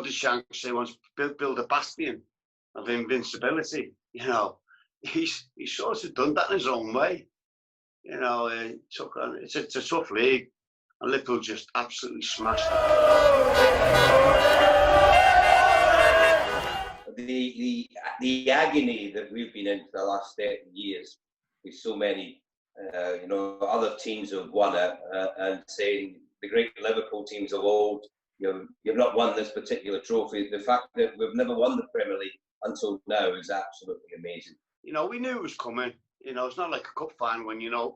did Shanks say once? Build a bastion of invincibility. You know, he's sort of done that in his own way. You know, it's a tough league, and Liverpool just absolutely smashed it. The agony that we've been in for the last 30 years with so many, other teams who have won it, and saying the great Liverpool teams of old, you've not won this particular trophy. The fact that we've never won the Premier League until now is absolutely amazing. You know, we knew it was coming. You know, it's not like a cup final when, you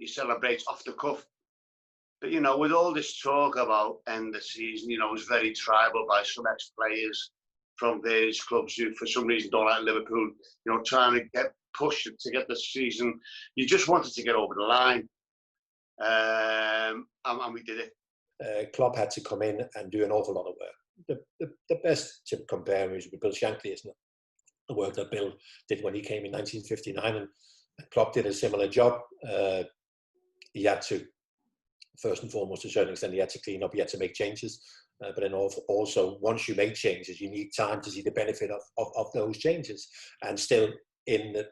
celebrate off the cuff. But, with all this talk about end the season, it was very tribal by some ex-players from various clubs who, for some reason, don't like Liverpool, trying to get pushed to get the season. You just wanted to get over the line. And we did it. Klopp had to come in and do an awful lot of work. The best to compare is with Bill Shankly, isn't it? The work that Bill did when he came in 1959, and Klopp did a similar job. He had to, first and foremost, to a certain extent, he had to clean up, he had to make changes. But then also, once you make changes, you need time to see the benefit of those changes. And still, in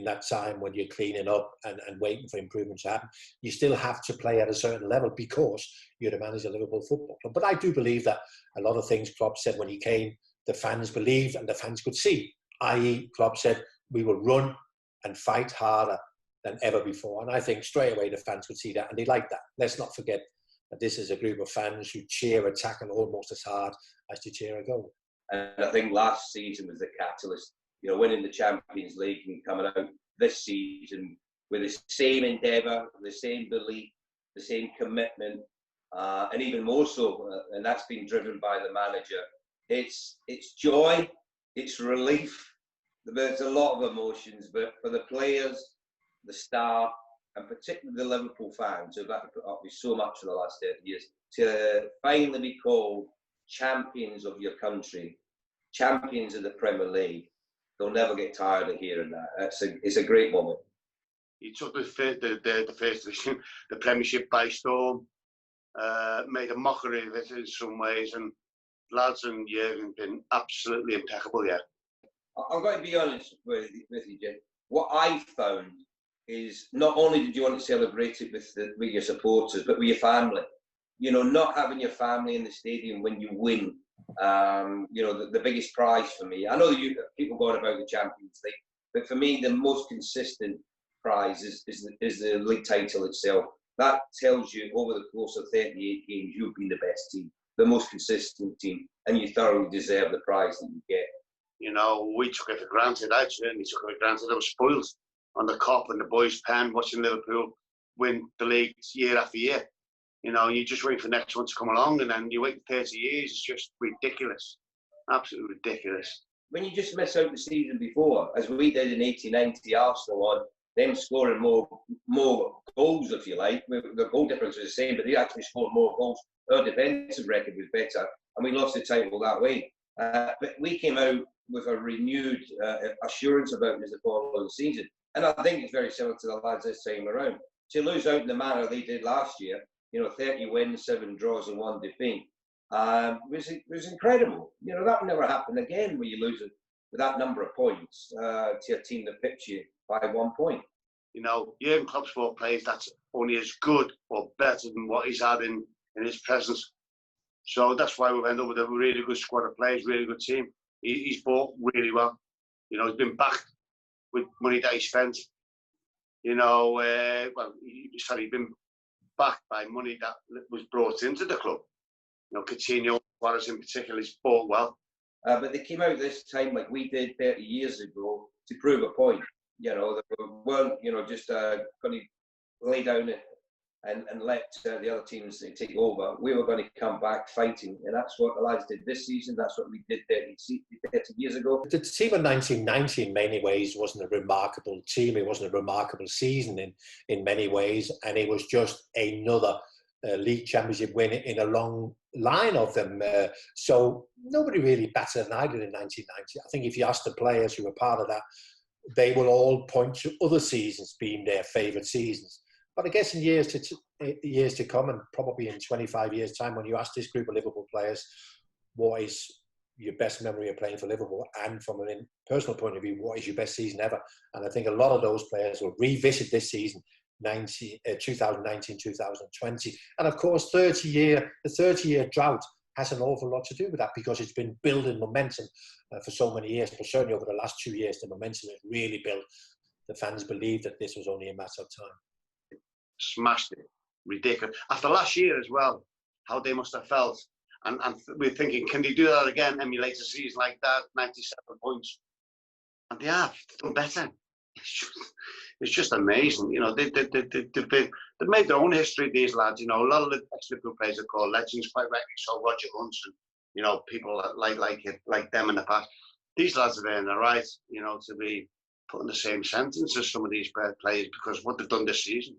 that time when you're cleaning up and waiting for improvements to happen, you still have to play at a certain level because you're the manager of Liverpool Football Club. But I do believe that a lot of things Klopp said when he came, the fans believed and the fans could see. I.e., Klopp said, we will run and fight harder than ever before. And I think straight away the fans could see that, and they like that. Let's not forget that this is a group of fans who cheer a tackle almost as hard as to cheer a goal. And I think last season was the catalyst, winning the Champions League and coming out this season with the same endeavour, the same belief, the same commitment, and even more so, and that's been driven by the manager. It's joy, it's relief. There's a lot of emotions, but for the players, the staff, and particularly the Liverpool fans who've had to put up with so much for the last 30 years, to finally be called champions of your country, champions of the Premier League, they'll never get tired of hearing that. It's a great moment. He took the first division, the Premiership by storm, made a mockery of it in some ways, and lads and Jurgen have been absolutely impeccable, yeah. I'm going to be honest with you, Jim. What I found is not only did you want to celebrate it with your supporters, but with your family. Not having your family in the stadium when you win. The biggest prize for me. I know people go on about the Champions League, but for me, the most consistent prize is the league title itself. That tells you over the course of 38 games, you've been the best team, the most consistent team, and you thoroughly deserve the prize that you get. We took it for granted. I certainly took it for granted. I was spoiled on the cop and the boys' pen watching Liverpool win the league year after year. You just wait for the next one to come along, and then you wait 30 years. It's just ridiculous. Absolutely ridiculous. When you just miss out the season before, as we did in 1890, Arsenal on, them scoring more goals, if you like. The goal difference was the same, but they actually scored more goals. Our defensive record was better, and we lost the title that way. But we came out with a renewed assurance about this the following season. And I think it's very similar to the lads this time around. To lose out in the manner they did last year, 30 wins, 7 draws and 1 defeat, was incredible. That will never happen again when you lose it with that number of points to a team that pipped you by 1 point. Jurgen Klopp's bought players that's only as good or better than what he's had in his presence. So that's why we've ended up with a really good squad of players, really good team. He's bought really well. He's been backed with money that he spent. He's been backed by money that was brought into the club. Coutinho, Suarez in particular, he's bought well. But they came out this time like we did 30 years ago to prove a point. They weren't, just going to lay down and let the other teams take over. We were going to come back fighting, and that's what the lads did this season. That's what we did 30 years ago. The team of 1990 in many ways wasn't a remarkable team. It wasn't a remarkable season in many ways, and it was just another league championship win in a long line of them. So nobody really better than I did in 1990. I think if you ask the players who were part of that, they will all point to other seasons being their favourite seasons. But I guess in years to come, and probably in 25 years' time, when you ask this group of Liverpool players, what is your best memory of playing for Liverpool, and from a personal point of view, what is your best season ever? And I think a lot of those players will revisit this season, 2019, 2020. And of course, the 30-year drought has an awful lot to do with that, because it's been building momentum for so many years. But certainly over the last 2 years, the momentum has really built. The fans believed that this was only a matter of time. Smashed it. Ridiculous. After last year as well, how they must have felt. And we're thinking, can they do that again, emulate a season like that, 97 points? And they have done better. It's just amazing. You know, they've made their own history, these lads. You know, a lot of the ex-Liverpool players are called legends, quite rightly so. Roger Hunt and, you know, people like them in the past. These lads have earned the right, you know, to be put in the same sentence as some of these players, because what they've done this season.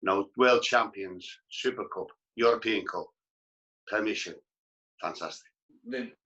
You know, world champions, Super Cup, European Cup, Premiership, fantastic.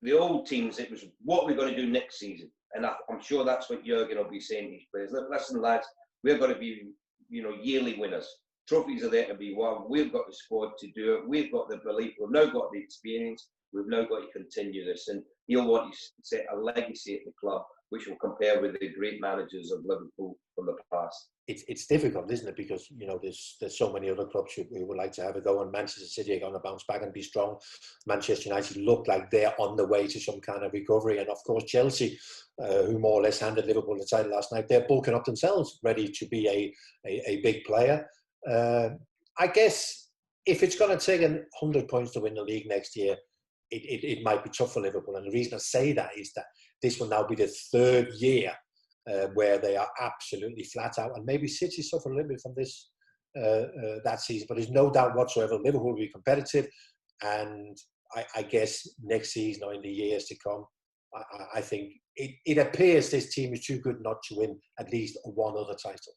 The old teams, it was what we're going to do next season, and I'm sure that's what Jurgen will be saying to these players. Listen, lads, we're going to be, you know, yearly winners. Trophies are there to be won. We've got the squad to do it. We've got the belief. We've now got the experience. We've now got to continue this, and he'll want to set a legacy at the club, which will compare with the great managers of Liverpool from the past. It's difficult, isn't it? Because, you know, there's so many other clubs we would like to have a go, and Manchester City are going to bounce back and be strong. Manchester United look like they're on the way to some kind of recovery, and of course Chelsea, who more or less handed Liverpool the title last night, they're bulking up themselves, ready to be a big player. I guess if it's going to take 100 points to win the league next year, it might be tough for Liverpool, and the reason I say that is that this will now be the third year where they are absolutely flat out, and maybe City suffer a little bit from this that season. But there's no doubt whatsoever Liverpool will be competitive, and I guess next season or in the years to come, I think it appears this team is too good not to win at least one other title.